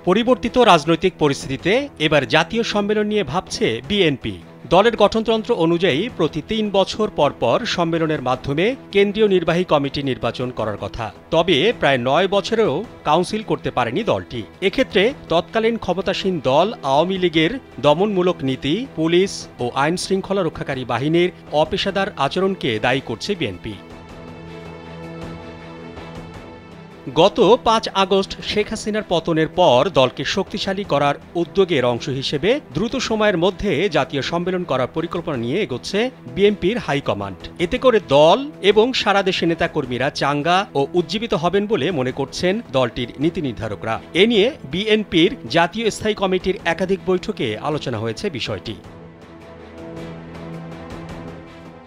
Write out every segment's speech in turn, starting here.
পরিবর্তিত রাজনৈতিক পরিস্থিতিতে এবার জাতীয় সম্মেলন নিয়ে ভাবছে বিএনপি। দলের গঠনতন্ত্র অনুযায়ী প্রতি ৩ বছর পর পর সম্মেলনের মাধ্যমে কেন্দ্রীয় নির্বাহী কমিটি নির্বাচন করার কথা। তবে প্রায় ৯ বছরেও কাউন্সিল করতে পারেনি দলটি। এক্ষেত্রে তৎকালীন ক্ষমতাসীন দল আওয়ামী লীগের দমনমূলক নীতি, পুলিশ ও আইন শৃঙ্খলা রক্ষাকারী বাহিনীর অপেশাদার আচরণকে দায়ী করছে বিএনপি। গত ৫ আগস্ট শেখ হাসিনার পতনের পর দলকে শক্তিশালী করার উদ্যোগের অংশ হিসেবে দ্রুত সময়ের মধ্যে জাতীয় সম্মেলন করার পরিকল্পনা নিয়ে এগোচ্ছে বিএনপির হাইকমান্ড। এতে করে দল এবং সারা দেশে নেতাকর্মীরা চাঙ্গা ও উজ্জীবিত হবেন বলে মনে করছেন দলটির নীতি নির্ধারকরা। এ নিয়ে বিএনপির জাতীয় স্থায়ী কমিটির একাধিক বৈঠকে আলোচনা হয়েছে বিষয়টি।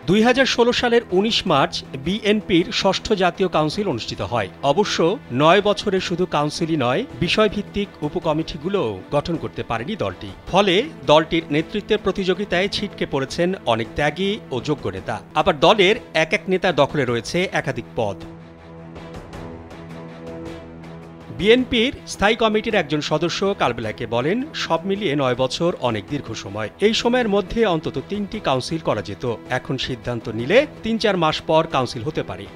২০১৬ সালের ১৯ মার্চ বিএনপির ষষ্ঠ জাতীয় কাউন্সিল অনুষ্ঠিত হয়। অবশ্য ৯ বছরে শুধু কাউন্সিলই নয়, বিষয়ভিত্তিক উপকমিটিগুলোও গঠন করতে পারেনি দলটি। ফলে দলটির নেতৃত্বের প্রতিযোগিতায় ছিটকে পড়েছেন অনেক ত্যাগী ও যোগ্য নেতা। আবার দলের এক এক নেতার দখলে রয়েছে একাধিক পদ। বিএনপির স্থায়ী কমিটির একজন সদস্য কালবেলাকে বলেন, সব মিলিয়ে ৯ বছর অনেক দীর্ঘ সময়। এই সময়ের মধ্যে অন্তত ৩টি কাউন্সিল করা যেত। এখন সিদ্ধান্ত নিলে ৩-৪ মাস পর কাউন্সিল হতে পারে।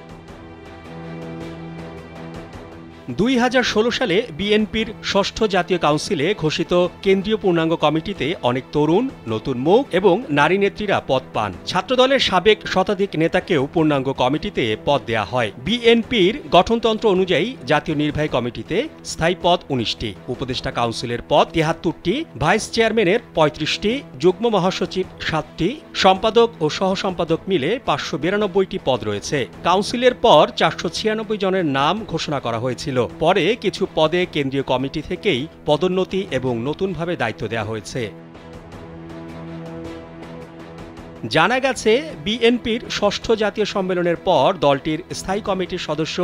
২০১৬ সালে বিএনপির ষষ্ঠ জাতীয় কাউন্সিলে ঘোষিত কেন্দ্রীয় পূর্ণাঙ্গ কমিটিতে অনেক তরুণ, নতুন মুখ এবং নারী নেত্রীরা পদ পান। ছাত্রদলের সাবেক শতাধিক নেতাকেও পূর্ণাঙ্গ কমিটিতে পদ দেয়া হয়। বিএনপির গঠনতন্ত্র অনুযায়ী জাতীয় নির্বাহী কমিটিতে স্থায়ী পদ ১৯টি, উপদেষ্টা কাউন্সিলের পদ ৭৩টি, ভাইস চেয়ারম্যানের ৩৫টি, যুগ্ম মহাসচিব ৭টি, সম্পাদক ও সহ সম্পাদক মিলে ৫৯২টি পদ রয়েছে। কাউন্সিলের পর ৪৯৬ জনের নাম ঘোষণা করা হয়েছিল। পরে কিছু পদে কেন্দ্রীয় কমিটি থেকেই পদোন্নতি এবং নতুনভাবে দায়িত্ব দেওয়া হয়েছে। জানা গেছে, বিএনপির ষষ্ঠ জাতীয় সম্মেলনের পর দলটির স্থায়ী কমিটির সদস্য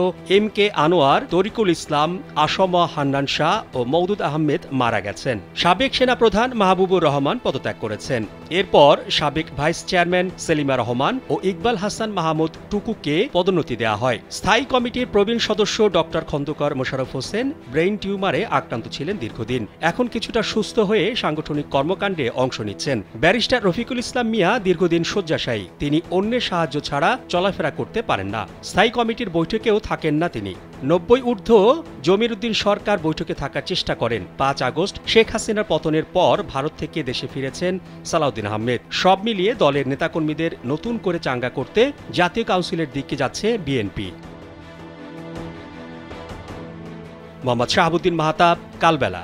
MK আনোয়ার, তরিকুল ইসলাম, আসম হান্নান শাহ ও মওদুদ আহমেদ মারা গেছেন। সাবেক সেনাপ্রধান মাহবুবুর রহমান পদত্যাগ করেছেন। এরপর সাবেক ভাইস চেয়ারম্যান সেলিমা রহমান ও ইকবাল হাসান মাহমুদ টুকুকে পদোন্নতি দেওয়া হয়। স্থায়ী কমিটির প্রবীণ সদস্য ডক্টর খন্দকার মোশাররফ হোসেন ব্রেইন টিউমারে আক্রান্ত ছিলেন দীর্ঘদিন। এখন কিছুটা সুস্থ হয়ে সাংগঠনিক কর্মকাণ্ডে অংশ নিচ্ছেন। ব্যারিস্টার রফিকুল ইসলাম মিয়া দীর্ঘদিন শয্যাশায়ী। তিনি অন্যের সাহায্য ছাড়া চলাফেরা করতে পারেন না। স্থায়ী কমিটির বৈঠকেও থাকেন না তিনি। ৯০ ঊর্ধ্ব জমির উদ্দিন সরকার বৈঠকে থাকার চেষ্টা করেন। ৫ আগস্ট শেখ হাসিনার পতনের পর ভারত থেকে দেশে ফিরেছেন সালাউদ্দিন আহমেদ। সব মিলিয়ে দলের নেতাকর্মীদের নতুন করে চাঙ্গা করতে জাতীয় কাউন্সিলের দিকে যাচ্ছে বিএনপি। মোহাম্মদ শাহাবুদ্দিন মাহতাব, কালবেলা।